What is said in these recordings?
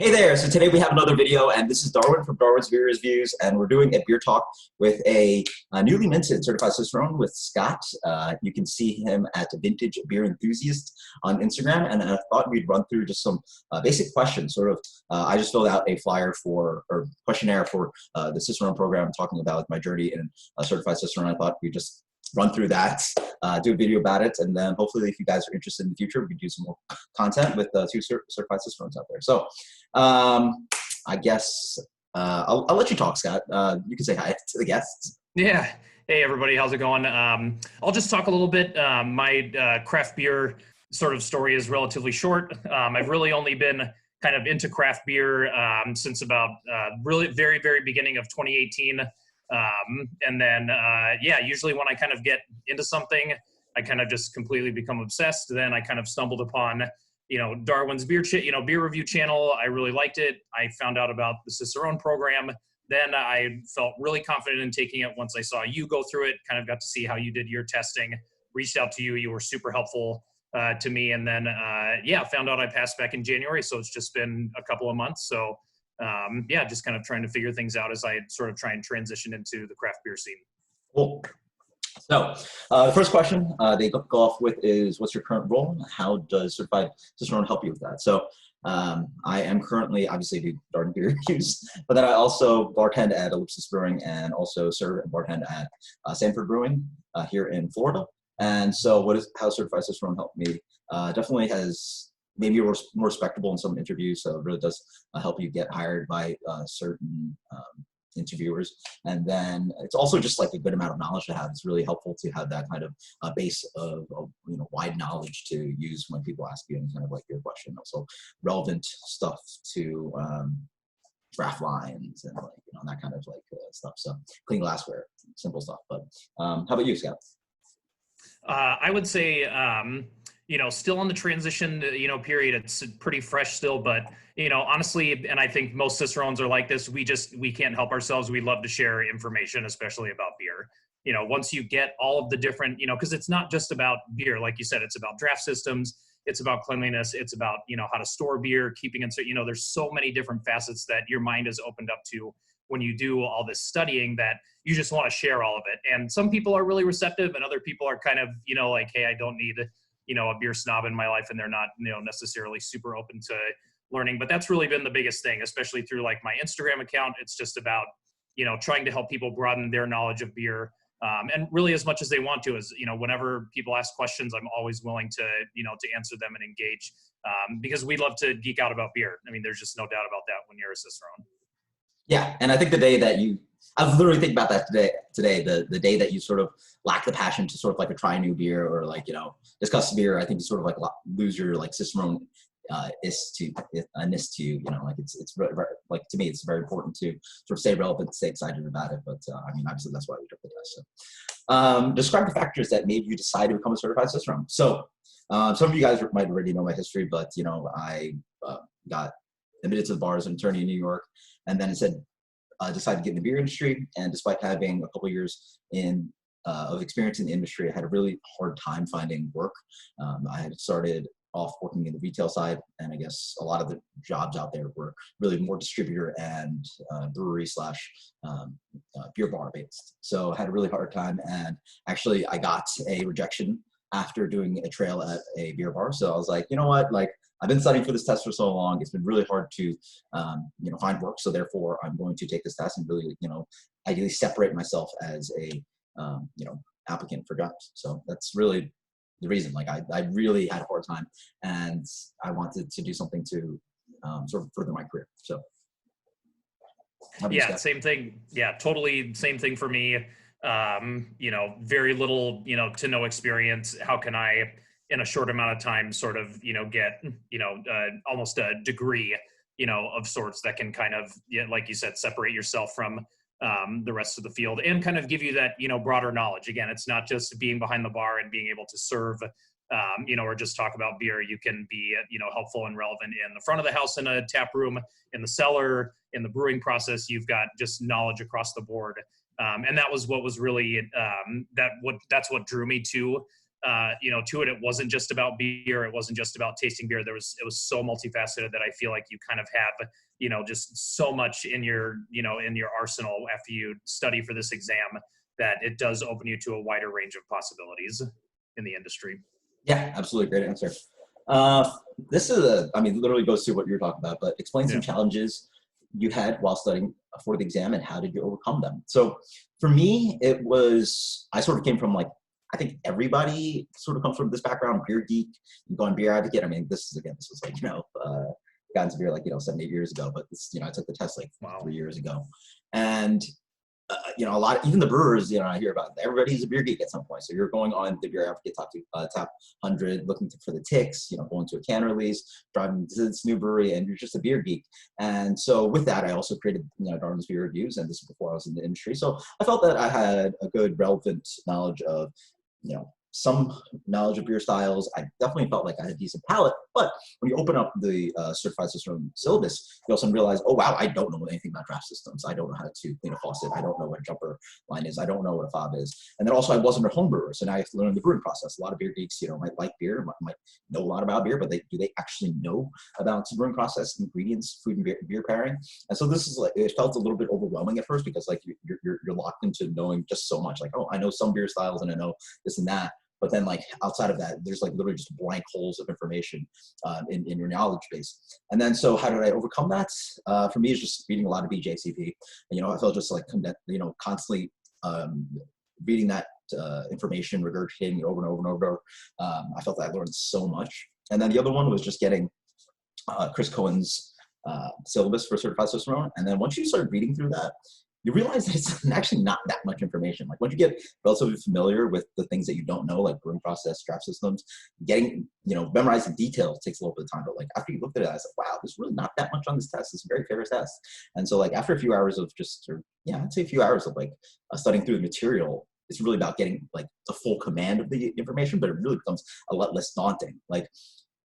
Hey there, so today we have another video, and this is Darwin from Darwin's Beer Reviews, and we're doing a beer talk with a newly minted Certified Cicerone with Scott. You can see him at Vintage Beer Enthusiast on Instagram, and I thought we'd run through just some basic questions. I just filled out a questionnaire for the Cicerone program, talking about my journey in Certified Cicerone. I thought we'd just run through that, do a video about it, and then hopefully if you guys are interested in the future, we could do some more content with two Certified Cicerones out there. So I guess I'll let you talk, Scott. You can say hi to the guests. Yeah. Hey, everybody. How's it going? I'll just talk a little bit. My craft beer sort of story is relatively short. I've really only been kind of into craft beer since about really very, very beginning of 2018. And then, usually when I kind of get into something, I kind of just completely become obsessed. Then I kind of stumbled upon, Darwin's beer review channel. I really liked it. I found out about the Cicerone program. Then I felt really confident in taking it once I saw you go through it, kind of got to see how you did your testing, reached out to you. You were super helpful to me. And then, found out I passed back in January. So it's just been a couple of months. So just kind of trying to figure things out as I sort of try and transition into the craft beer scene. Cool. So the first question they go off with is, what's your current role? How does Certified Cicerone help you with that? So I am currently, obviously, do Darwin beer reviews, but then I also bartend at Ellipsis Brewing and also serve and bartend at Sanford Brewing here in Florida. And so how Certified Cicerone helped me? Definitely has made me more respectable in some interviews, so it really does help you get hired by certain interviewers. And then it's also just like a good amount of knowledge to have. It's really helpful to have that kind of base of wide knowledge to use when people ask you any kind of like your question. Also relevant stuff to draft lines and that kind of like stuff. So clean glassware, simple stuff. But how about you, Scott? I would say, still in the transition, period. It's pretty fresh still, but, honestly, and I think most Cicerones are like this, we can't help ourselves. We love to share information, especially about beer. Once you get all of the different, because it's not just about beer. Like you said, it's about draft systems. It's about cleanliness. It's about, how to store beer, keeping it. So, there's so many different facets that your mind is opened up to when you do all this studying that you just want to share all of it. And some people are really receptive and other people are kind of, like, hey, I don't need, a beer snob in my life, and they're not, necessarily super open to learning. But that's really been the biggest thing, especially through like my Instagram account. It's just about, trying to help people broaden their knowledge of beer. And really as much as they want to is, whenever people ask questions, I'm always willing to, to answer them and engage because we love to geek out about beer. I mean, there's just no doubt about that when you're a Cicerone. Yeah, and I think the day that I was literally thinking about that today, the day that you sort of lack the passion to sort of like try a new beer or like, discuss beer, I think you sort of like lose your like Cicerone ness to you, like it's very, like to me, it's very important to sort of stay relevant, stay excited about it. But obviously that's why we took the test. So describe the factors that made you decide to become a Certified Cicerone. So some of you guys might already know my history, but I got admitted to the bar as an attorney in New York, and then decided to get in the beer industry. And despite having a couple of years of experience in the industry, I had a really hard time finding work. I had started off working in the retail side, and I guess a lot of the jobs out there were really more distributor and brewery / beer bar based. So I had a really hard time, and actually I got a rejection after doing a trail at a beer bar. So I was like, you know what, like, I've been studying for this test for so long. It's been really hard to, find work. So therefore, I'm going to take this test and really, ideally separate myself as a, applicant for jobs. So that's really the reason. Like, I really had a hard time, and I wanted to do something to sort of further my career. So. Yeah, same thing. Yeah, totally same thing for me. Very little, to no experience. How can I, in a short amount of time, sort of, get, almost a degree, of sorts that can kind of, like you said, separate yourself from the rest of the field and kind of give you that, broader knowledge. Again, it's not just being behind the bar and being able to serve, or just talk about beer. You can be, helpful and relevant in the front of the house in a tap room, in the cellar, in the brewing process. You've got just knowledge across the board. And that was what was really, that's what drew me to to it. It wasn't just about beer. It wasn't just about tasting beer. It was so multifaceted that I feel like you kind of have, just so much in your arsenal after you study for this exam that it does open you to a wider range of possibilities in the industry. Yeah, absolutely. Great answer. This is literally goes to what you're talking about, but explain some challenges you had while studying for the exam and how did you overcome them? So for me, I sort of came from I think everybody sort of comes from this background, beer geek, you go on Beer Advocate. I mean, this was got into beer 7, 8 years ago, but this, I took the test 3 years ago. And a lot, even the brewers, I hear about everybody's a beer geek at some point. So you're going on the Beer Advocate top 100, looking for the ticks, going to a can release, driving to this new brewery, and you're just a beer geek. And so with that, I also created, Darwin's Beer Reviews, and this is before I was in the industry. So I felt that I had a good relevant knowledge of, some knowledge of beer styles. I definitely felt like I had a decent palate, but when you open up the Certified Cicerone syllabus, you also realize, oh wow, I don't know anything about draft systems. I don't know how to clean a faucet. I don't know what a jumper line is. I don't know what a fob is. And then also I wasn't a home brewer, so now I have to learn the brewing process. A lot of beer geeks, might like beer, might know a lot about beer, but do they actually know about the brewing process, ingredients, food and beer pairing? And so this is it felt a little bit overwhelming at first because you're locked into knowing just so much. Oh, I know some beer styles and I know this and that. But then outside of that, there's literally just blank holes of information in your knowledge base. And then, so how did I overcome that? For me, it's just reading a lot of BJCP. And, I felt just constantly reading that information, regurgitating it over and over and over. I felt that I learned so much. And then the other one was just getting Chris Cohen's syllabus for Certified Cicerone. And then once you start reading through that, you realize that it's actually not that much information. Once you get relatively familiar with the things that you don't know, like brewing process, draft systems, memorizing details takes a little bit of time. But after you looked at it, I was like, wow, there's really not that much on this test. It's a very fair test. And so after a few hours of I'd say a few hours of studying through the material, it's really about getting the full command of the information, but it really becomes a lot less daunting.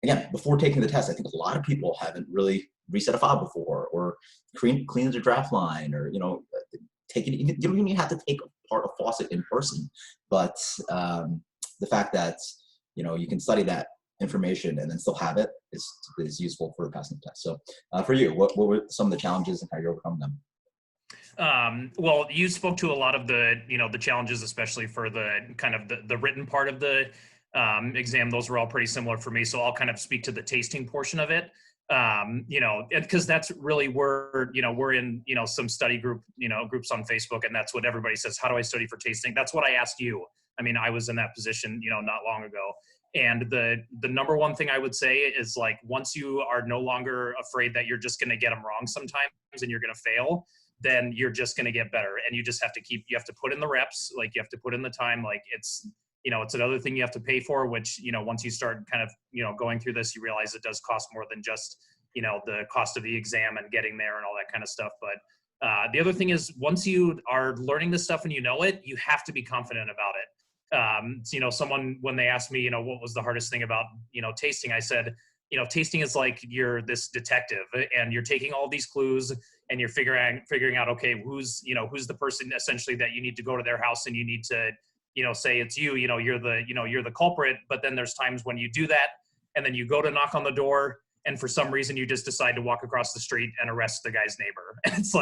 Again, before taking the test, I think a lot of people haven't really reset a fob before, or cleaned a draft line, or you don't even have to take apart a faucet in person. But the fact that you can study that information and then still have it is useful for passing the test. So for you, what were some of the challenges and how you overcome them? Well, you spoke to a lot of the the challenges, especially for the kind of the written part of the exam. Those were all pretty similar for me. So I'll kind of speak to the tasting portion of it. Because that's really where, we're in, some study groups on Facebook, and that's what everybody says. How do I study for tasting? That's what I asked you. I mean, I was in that position, not long ago. And the number one thing I would say is once you are no longer afraid that you're just going to get them wrong sometimes and you're going to fail, then you're just going to get better. And you just have to you have to put in the reps, you have to put in the time. It's another thing you have to pay for, which, once you start kind of, going through this, you realize it does cost more than just, the cost of the exam and getting there and all that kind of stuff. But the other thing is, once you are learning this stuff and you know it, you have to be confident about it. Someone, when they asked me, what was the hardest thing about, tasting, I said, tasting is like you're this detective and you're taking all these clues and you're figuring out, okay, who's the person essentially that you need to go to their house and you need to, say it's you, you're the culprit. But then there's times when you do that and then you go to knock on the door and for some reason you just decide to walk across the street and arrest the guy's neighbor. And it's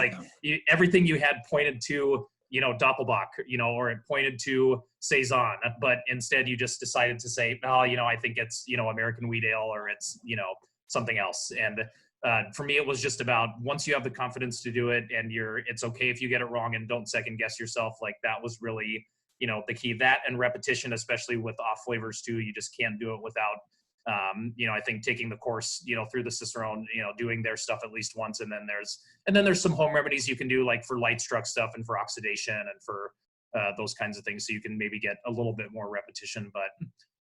everything you had pointed to, Doppelbock, or it pointed to Saison, but instead you just decided to say, oh, I think it's, American Wheat Ale, or it's, something else. And for me, it was just about, once you have the confidence to do it and it's okay if you get it wrong and don't second guess yourself. That was really, the key. That and repetition, especially with off flavors too. You just can't do it without, I think taking the course, through the Cicerone, doing their stuff at least once. And then there's some home remedies you can do, for light struck stuff and for oxidation and for those kinds of things. So you can maybe get a little bit more repetition. But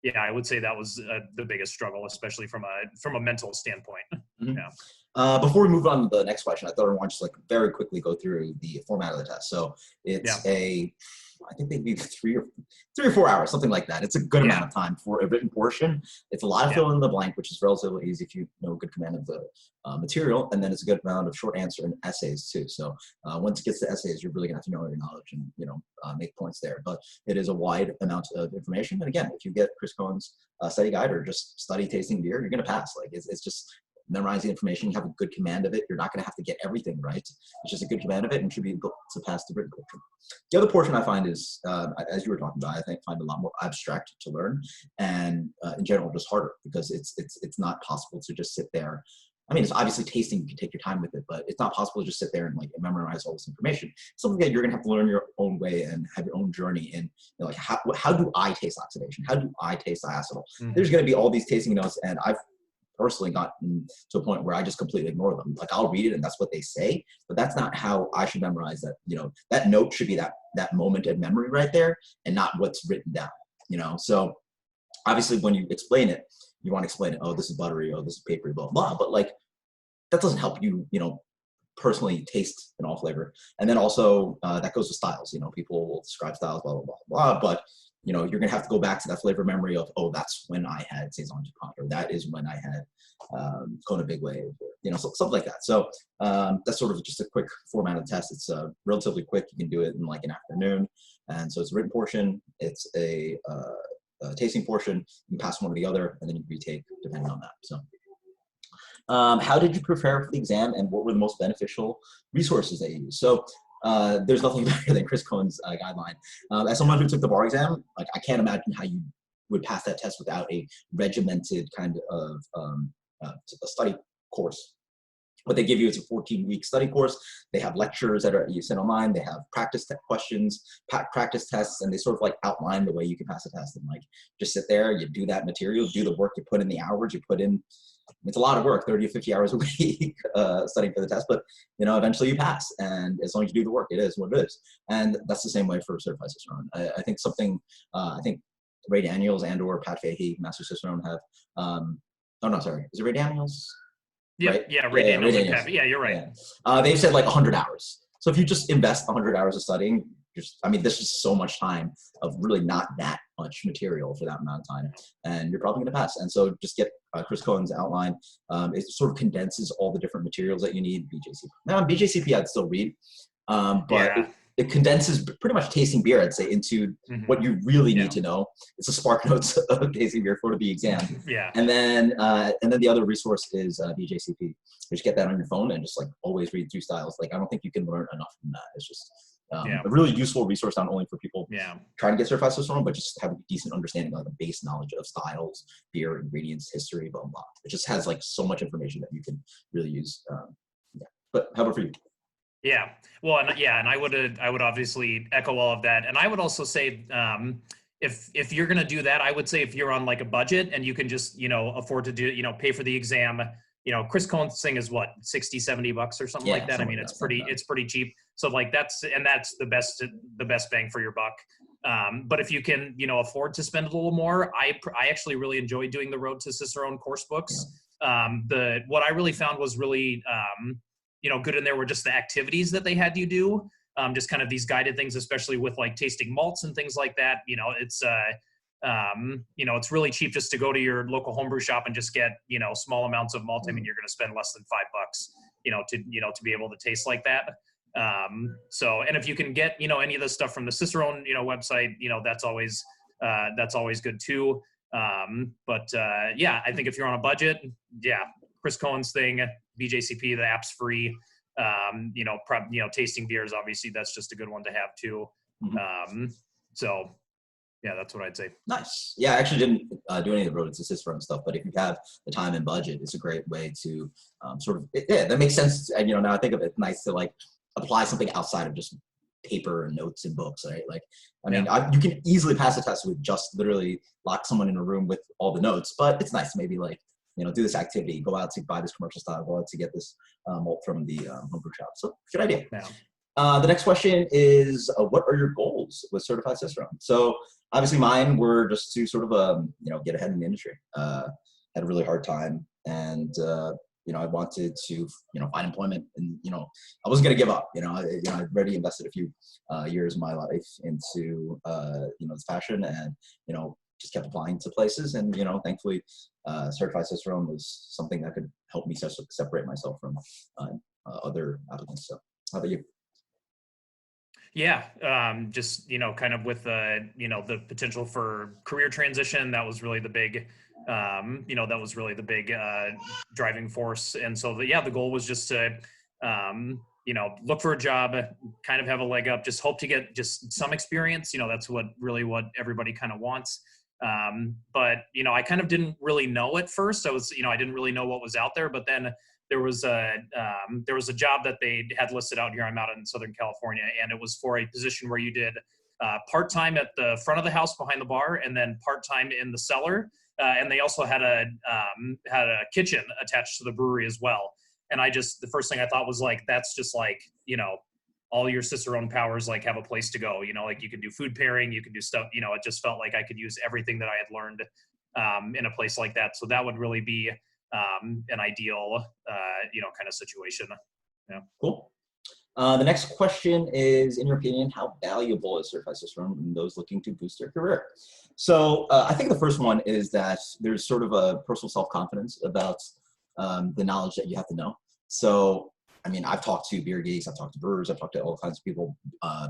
yeah, I would say that was the biggest struggle, especially from a mental standpoint. Mm-hmm. Yeah. Before we move on to the next question, I thought I wanted to just very quickly go through the format of the test. So it's I think they'd be 3 or 4 hours, something like that. It's a good Yeah. amount of time for a written portion. It's a lot of Yeah. fill in the blank, which is relatively easy if you know a good command of the material, and then it's a good amount of short answer and essays too. So once it gets to essays, you're really gonna have to know your knowledge and make points there. But it is a wide amount of information, and again, if you get Chris Cohen's study guide or just study tasting beer, you're gonna pass. Like it's just memorize the information, you have a good command of it. You're not going to have to get everything right. It's just a good command of it and should be able to pass the written portion. The other portion I find is, as you were talking about, I think find a lot more abstract to learn and in general just harder because it's not possible to just sit there. I mean, it's obviously tasting, you can take your time with it, but it's not possible to just sit there and like memorize all this information. It's something that you're gonna have to learn your own way and have your own journey in, like how do I taste oxidation? How do I taste diacetyl? There's gonna be all these tasting notes, and I've personally gotten to a point where I just completely ignore them. Like I'll read it and that's what they say, but that's not how I should memorize that. That note should be that moment of memory right there and not what's written down, So obviously when you explain it, you want to explain it. Oh, this is buttery. Oh, this is papery, blah, blah. But like, that doesn't help you, personally taste an all flavor. And then also that goes with styles, people will describe styles, blah, blah, blah, blah. But you're going to have to go back to that flavor memory of, oh, that's when I had Saison DuPont, or that is when I had Kona Big Wave, or, something like that. So that's sort of just a quick formatted test. It's relatively quick. You can do it in like an afternoon. And so it's a written portion. It's a tasting portion. You can pass one or the other, and then you retake depending on that. So how did you prepare for the exam, and what were the most beneficial resources that you used? So there's nothing better than Chris Cohen's guideline. As someone who took the bar exam, like I can't imagine how you would pass that test without a regimented kind of a study course. What they give you is a 14-week study course. They have lectures that you send online. They have practice questions, practice tests, and they sort of like outline the way you can pass a test. And like just sit there, you do that material, do the work, you put in the hours, you put in. It's a lot of work, 30 to 50 hours a week studying for the test, but eventually you pass. And as long as you do the work, it is what it is. And that's the same way for Certified Cicerone. I think I think Ray Daniels and or Pat Fahey, Master Cicerone have, is it Ray Daniels? Yeah, right? yeah, Ray Daniels and Pat. Yeah, you're right. Yeah. They've said like 100 hours. So if you just invest 100 hours of studying, this is so much time of really not that much material for that amount of time, and you're probably going to pass. And so just get Chris Cohen's outline. It sort of condenses all the different materials that you need. BJCP. Now, BJCP I'd still read, but it condenses pretty much tasting beer, I'd say, into what you really need to know. It's a spark notes of tasting beer for the exam. Yeah. And then the other resource is BJCP. Just get that on your phone and just like always read through styles. Like I don't think you can learn enough from that. It's just a really useful resource, not only for people trying to get certified Cicerone, but just have a decent understanding of the base knowledge of styles, beer, ingredients, history, blah, blah. It just has like so much information that you can really use. But how about for you? Yeah, well, and I would obviously echo all of that, and I would also say if you're gonna do that, I would say if you're on like a budget and you can just afford to do pay for the exam, Chris Cohen's thing is what, $60-$70 or something like that. I mean, it's pretty cheap. So like that's the best bang for your buck. But if you can afford to spend a little more, I actually really enjoy doing the Road to Cicerone course books. What I really found was really good in there were just the activities that they had you do, just kind of these guided things, especially with like tasting malts and things like that. It's really cheap just to go to your local homebrew shop and just get small amounts of malt. I mean, you're going to spend less than $5, to be able to taste like that. And if you can get any of the stuff from the Cicerone website, that's always good too. I think if you're on a budget, Chris Cohen's thing, BJCP, the app's free. Tasting beers, obviously, that's just a good one to have too. That's what I'd say. Nice. Yeah, I actually didn't do any of the Road to Cicerone stuff, but if you have the time and budget, it's a great way to that makes sense. And now I think of it, it's nice to like apply something outside of just paper and notes and books, right? Like, you can easily pass a test with just literally lock someone in a room with all the notes, but it's nice to maybe like do this activity, go out to buy this commercial style, go out to get this malt from the homebrew shop. So good idea. Yeah. The next question is, what are your goals with Certified Cicerone? So obviously mine were just to sort of, get ahead in the industry. Had a really hard time and I wanted to, find employment, and, I wasn't going to give up. I'd already invested a few years of my life into, this passion, and, just kept applying to places. And, thankfully, Certified Cicerone was something that could help me separate myself from other applicants. So how about you? Yeah, just kind of with the potential for career transition, that was really the big, driving force. And so the goal was just to, look for a job, kind of have a leg up, just hope to get just some experience. That's what everybody kind of wants. But I kind of didn't really know at first. I didn't really know what was out there, but then there was a job that they had listed out here. I'm out in Southern California, and it was for a position where you did part-time at the front of the house behind the bar, and then part-time in the cellar. And they also had a kitchen attached to the brewery as well. And the first thing I thought was like, that's just like, all your Cicerone powers like have a place to go, like you can do food pairing, you can do stuff, it just felt like I could use everything that I had learned in a place like that. So that would really be an ideal, kind of situation. Yeah. Cool. The next question is, in your opinion, how valuable is Certified Cicerone in those looking to boost their career? So I think the first one is that there's sort of a personal self-confidence about the knowledge that you have to know. So, I've talked to beer geeks, I've talked to brewers, I've talked to all kinds of people,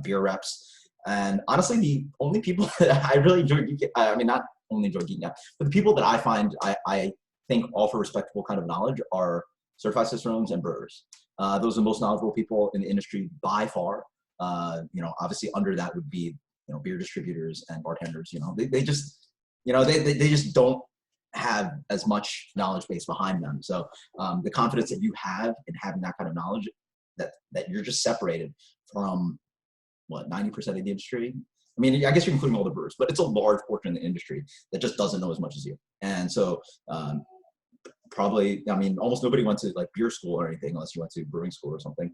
beer reps. And honestly, the only people that I really enjoy, not only enjoy geeking out, but the people that I find I think offer respectable kind of knowledge are Certified Cicerones and brewers. Those are the most knowledgeable people in the industry by far. Obviously under that would be, beer distributors and bartenders. They just, they just don't have as much knowledge base behind them. So the confidence that you have in having that kind of knowledge, that you're just separated from 90% of the industry. I guess you're including all the brewers, but it's a large portion of the industry that just doesn't know as much as you. And so probably, almost nobody went to like beer school or anything unless you went to brewing school or something.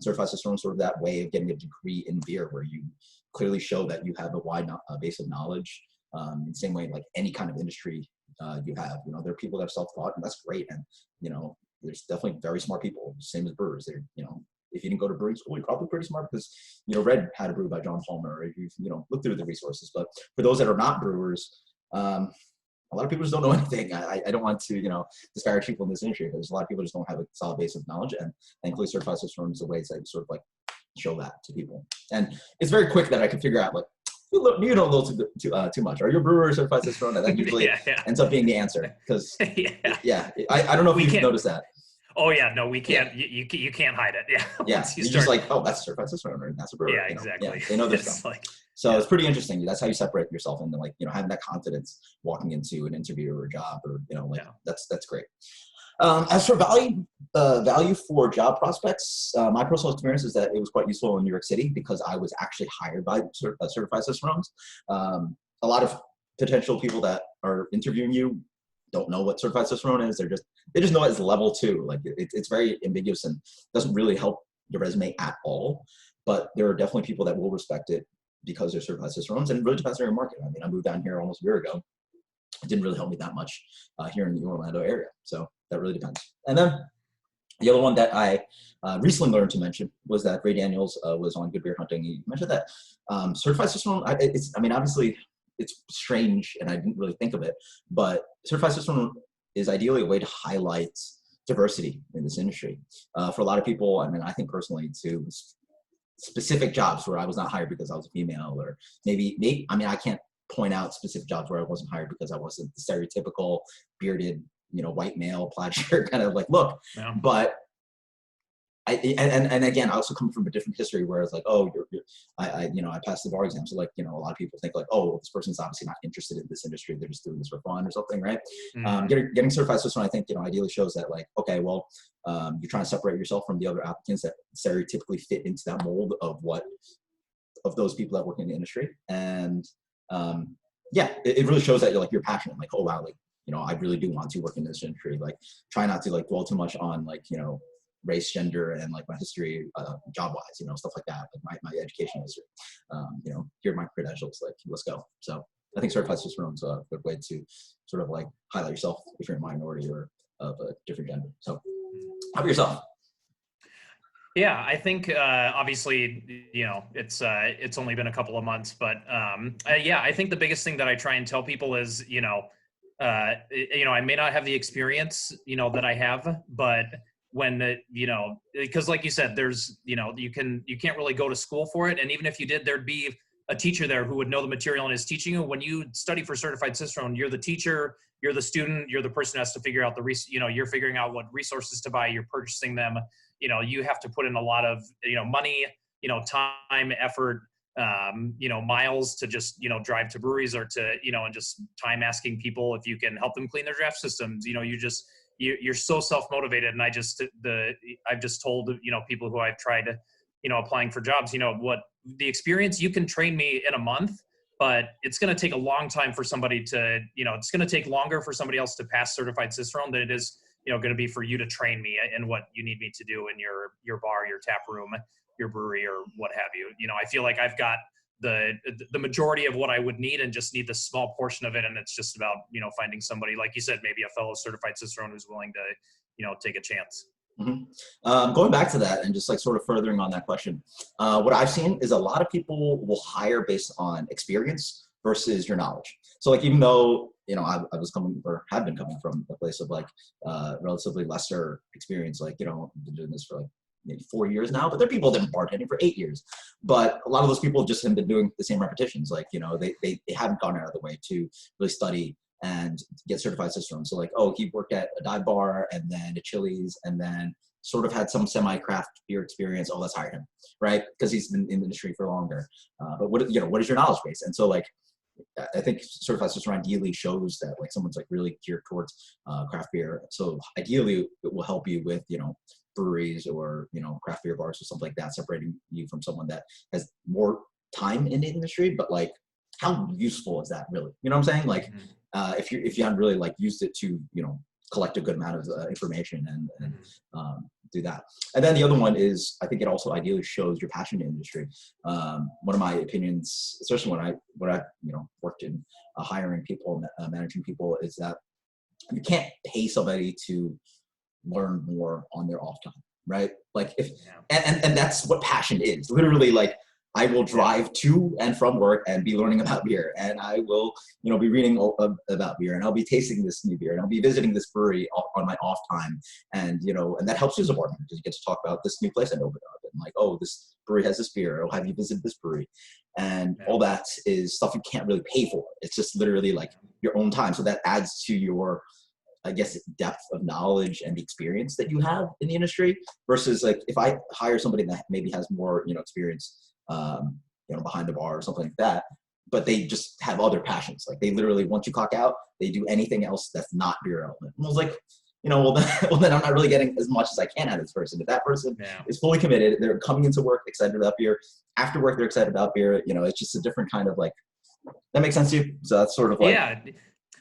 Certified Cicerone is sort of that way of getting a degree in beer where you clearly show that you have a wide base of knowledge. In the same way, like any kind of industry you have, there are people that are self-taught, and that's great. And, there's definitely very smart people, same as brewers. They're, if you didn't go to brewing school, you're probably pretty smart because, read How to Brew by John Palmer, or you've, looked through the resources. But for those that are not brewers, a lot of people just don't know anything. I don't want to, disparage people in this industry, but there's a lot of people just don't have a solid base of knowledge. And thankfully, Certified Cicerone is a way to sort of like show that to people. And it's very quick that I can figure out, like, you know a little too much. Are you a brewer or Certified Cicerone? And that usually ends up being the answer. Because, I don't know if you've noticed that. Oh yeah, no, we can't. You can't hide it. Yeah. Yeah, you're just like, oh, that's Certified Cicerone, or that's a brewer. Yeah, exactly. Yeah, they know their stuff. So it's pretty interesting. That's how you separate yourself, and like, having that confidence walking into an interview or a job, or that's great. As for value for job prospects, my personal experience is that it was quite useful in New York City because I was actually hired by Certified Cicerones. A lot of potential people that are interviewing you don't know what Certified Cicerone is. They just know it as level 2. Like it's very ambiguous and doesn't really help your resume at all. But there are definitely people that will respect it because they're Certified Cicerones, and it really depends on your market. I moved down here almost a year ago. It didn't really help me that much here in the Orlando area. So that really depends. And then the other one that I recently learned to mention was that Ray Daniels was on Good Beer Hunting. He mentioned that Certified Cicerone, obviously it's strange and I didn't really think of it, but Certified Cicerone is ideally a way to highlight diversity in this industry. For a lot of people, I think personally to specific jobs where I was not hired because I was a female, or maybe I can't point out specific jobs where I wasn't hired because I wasn't the stereotypical bearded, white male, plaid shirt kind of like look. Yeah. But and again, I also come from a different history where it's like, oh, I passed the bar exam. So like, a lot of people think like, oh, well, this person's obviously not interested in this industry. They're just doing this for fun or something, right? Mm-hmm. Getting Certified Cicerone, I think, ideally shows that like, okay, well, you're trying to separate yourself from the other applicants that stereotypically fit into that mold of those people that work in the industry. And it really shows that you're passionate. Like, oh wow, like, I really do want to work in this industry. Like, try not to like dwell too much on like, race, gender, and like my history, job wise, stuff like that. Like my education history. Here are my credentials. Like, let's go. So I think Certified Cicerone is a good way to sort of like highlight yourself if you're a minority or of a different gender. So how about yourself? Yeah, I think obviously, it's only been a couple of months, but yeah, I think the biggest thing that I try and tell people is, I may not have the experience, that I have, but when because like you said, there's, you can't really go to school for it, and even if you did, there'd be a teacher there who would know the material and is teaching you. When you study for Certified Cicerone, you're the teacher, you're the student, you're the person who has to figure out you're figuring out what resources to buy, you're purchasing them. You have to put in a lot of, money, time, effort, miles to just, drive to breweries or to, and just time asking people if you can help them clean their draft systems. You're so self-motivated. And I've just told, people who I've tried, applying for jobs, what the experience, you can train me in a month, but it's going to take a long time for somebody to, it's going to take longer for somebody else to pass Certified Cicerone than it is, going to be for you to train me in what you need me to do in your bar, your tap room, your brewery, or what have you. I feel like I've got the majority of what I would need and just need the small portion of it. And it's just about, finding somebody, like you said, maybe a fellow Certified Cicerone who's willing to, take a chance. Mm-hmm. Going back to that and just like sort of furthering on that question, what I've seen is a lot of people will hire based on experience versus your knowledge. So like, even though, I was coming or have been coming from a place of like relatively lesser experience, like, I've been doing this for like maybe 4 years now, but there are people that have been bartending for 8 years. But a lot of those people just have been doing the same repetitions. Like, they haven't gone out of the way to really study and get certified Cicerone. So like, oh, he worked at a dive bar and then a Chili's and then sort of had some semi-craft beer experience. Oh, let's hire him, right? Because he's been in the industry for longer. But what is your knowledge base? And so like, I think Certified Cicerone ideally shows that like someone's like really geared towards craft beer. So ideally it will help you with, breweries or, craft beer bars or something like that, separating you from someone that has more time in the industry. But like, how useful is that really? You know what I'm saying? Like, if you hadn't really like used it to, collect a good amount of information and do that. And then the other one is, I think it also ideally shows your passion in the industry. One of my opinions, especially when I worked in hiring people, managing people, is that you can't pay somebody to learn more on their off time, right? Like and that's what passion is. Literally, like, I will drive to and from work and be learning about beer, and I will, be reading about beer, and I'll be tasting this new beer, and I'll be visiting this brewery on my off time, and and that helps you as a bartender because you get to talk about this new place I opened up, and like, oh, this brewery has this beer, or have you visited this brewery, and all that is stuff you can't really pay for. It's just literally like your own time, so that adds to your, I guess, depth of knowledge and the experience that you have in the industry versus like if I hire somebody that maybe has more, experience, behind the bar or something like that, but they just have other passions. Like they literally, once you clock out, they do anything else that's not beer relevant. And I was like, well then I'm not really getting as much as I can out of this person. If that person is fully committed, they're coming into work excited about beer. After work, they're excited about beer. It's just a different kind of like, that makes sense to you? So that's sort of like, yeah.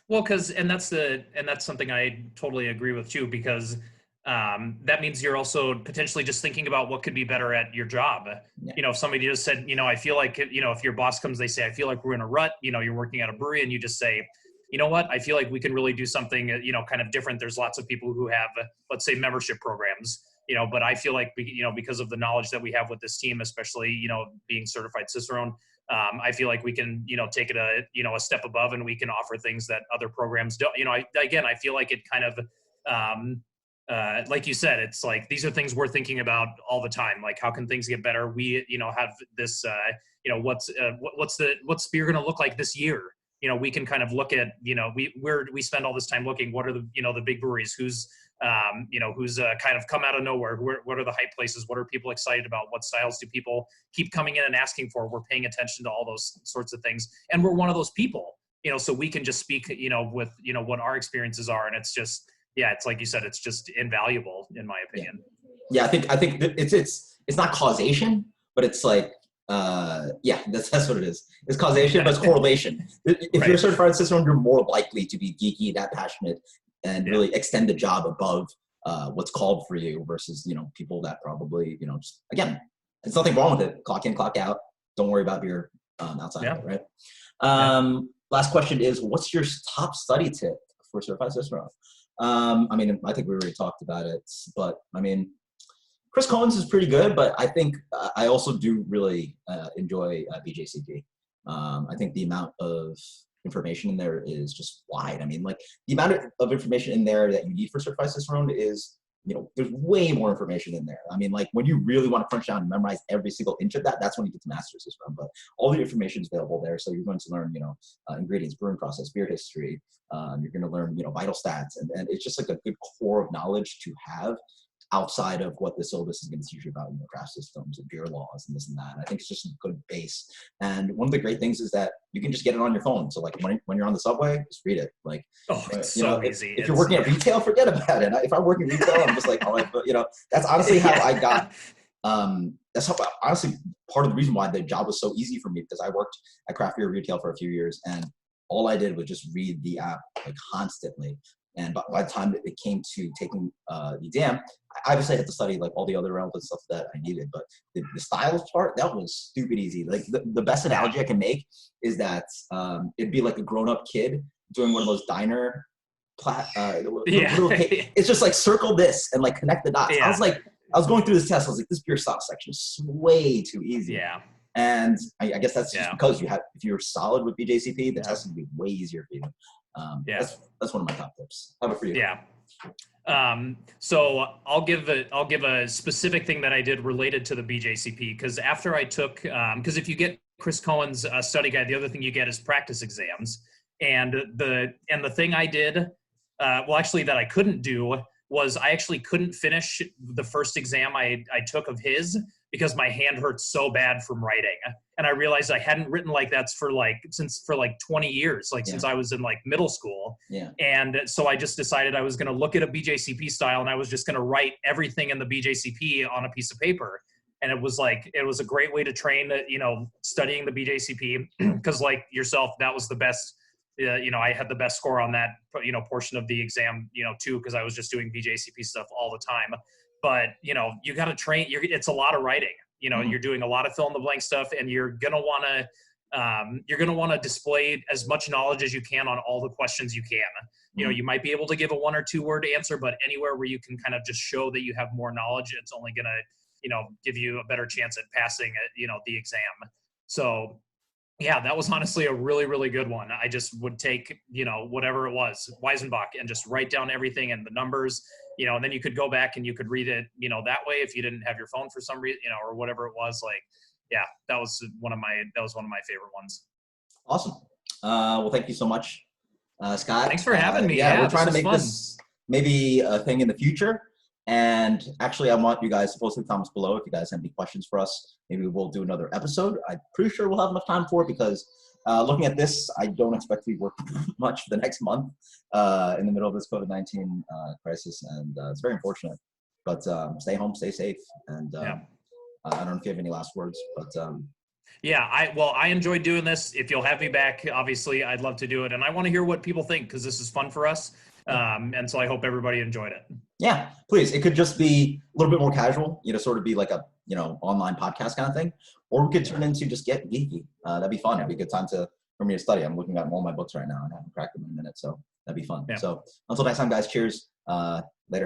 Well, and that's something I totally agree with too, because that means you're also potentially just thinking about what could be better at your job. If somebody just said, I feel like, if your boss comes, they say, I feel like we're in a rut, you're working at a brewery, and you just say, you know what, I feel like we can really do something, kind of different. There's lots of people who have, let's say, membership programs, but I feel like, because of the knowledge that we have with this team, especially, being certified Cicerone, I feel like we can, take it a step above, and we can offer things that other programs don't. I feel like it kind of, like you said, it's like, these are things we're thinking about all the time. Like, how can things get better? We, have this, what's beer going to look like this year? We can kind of look at, we spend all this time looking, what are the, the big breweries, who's kind of come out of nowhere? What are the hype places? What are people excited about? What styles do people keep coming in and asking for? We're paying attention to all those sorts of things. And we're one of those people, so we can just speak, with, what our experiences are. And it's just, it's like you said, it's just invaluable in my opinion. Yeah. I think it's not causation, but it's like, that's what it is. It's causation, but it's correlation. If you're a certified Cicerone, you're more likely to be geeky, that passionate, and really extend the job above what's called for you versus, people that probably, just, again, there's nothing wrong with it. Clock in, clock out. Don't worry about beer outside of it, right? Last question is, what's your top study tip for certified Cicerone? I mean, I think we already talked about it, but I mean, Chris Cohen's is pretty good, but I think I also do really enjoy BJCP. I think the amount of information in there is just wide. I mean, like the amount of information in there that you need for Certified Cicerone is, you know, there's way more information in there. I mean, like when you really want to crunch down and memorize every single inch of that, that's when you get to Master Cicerone. But all the information is available there. So you're going to learn, you know, ingredients, brewing process, beer history. You're going to learn, you know, vital stats. And it's just like a good core of knowledge to have outside of what the syllabus is going to teach you about, you know, craft systems and beer laws and this and that. And I think it's just a good base. And one of the great things is that you can just get it on your phone. So like when you're on the subway, just read it. Like, it's you know, so easy. If you're working at retail, forget about it. If I'm working retail, I'm just like, all right, but you know, that's honestly how I got. That's how honestly part of the reason why the job was so easy for me, because I worked at craft beer retail for a few years, and all I did was just read the app like constantly. And by the time it came to taking the exam, I obviously had to study like all the other relevant stuff that I needed. But the styles part, that was stupid easy. Like the best analogy I can make is that it'd be like a grown-up kid doing one of those diner it's just like circle this and like connect the dots. Yeah. I was going through this test. I was like, this beer stock section is way too easy. Yeah. And I guess that's just because if you're solid with BJCP, the test would be way easier for you. That's one of my top tips. How about for you? Yeah. So I'll give a specific thing that I did related to the BJCP, because after I took, because if you get Chris Cohen's study guide, the other thing you get is practice exams. And the thing I did, that I couldn't do was I actually couldn't finish the first exam I took of his because my hand hurt so bad from writing. And I realized I hadn't written like that for 20 years, since I was in like middle school. Yeah. And so I just decided I was going to look at a BJCP style and I was just going to write everything in the BJCP on a piece of paper. And it was a great way to train, studying the BJCP, because like yourself, that was the best. I had the best score on that, portion of the exam, too, because I was just doing BJCP stuff all the time. But, you got to train. It's a lot of writing. You're doing a lot of fill in the blank stuff, and you're gonna want to display as much knowledge as you can on all the questions you can. You might be able to give a 1 or 2 word answer, but anywhere where you can kind of just show that you have more knowledge, it's only gonna, give you a better chance at passing, the exam. So. Yeah, that was honestly a really, really good one. I just would take, whatever it was, Weizenbach, and just write down everything and the numbers, and then you could go back and you could read it, that way if you didn't have your phone for some reason, or whatever it was. That was one of my favorite ones. Awesome. Well, thank you so much, Scott. Thanks for having me. We're trying to make this maybe a thing in the future. And actually, I want you guys to post in the comments below if you guys have any questions for us. Maybe we'll do another episode. I'm pretty sure we'll have enough time for it, because looking at this, I don't expect to be working much for the next month in the middle of this COVID-19 crisis. And it's very unfortunate. But stay home, stay safe. And I don't know if you have any last words, but I enjoyed doing this. If you'll have me back, obviously, I'd love to do it. And I want to hear what people think, because this is fun for us. And so I hope everybody enjoyed it. Yeah, please. It could just be a little bit more casual, sort of be like a, online podcast kind of thing, or we could turn into just get geeky. That'd be fun. It'd be a good time for me to study. I'm looking at all my books right now and I haven't cracked them in a minute. So that'd be fun. Yeah. So until next time, guys, cheers. Later.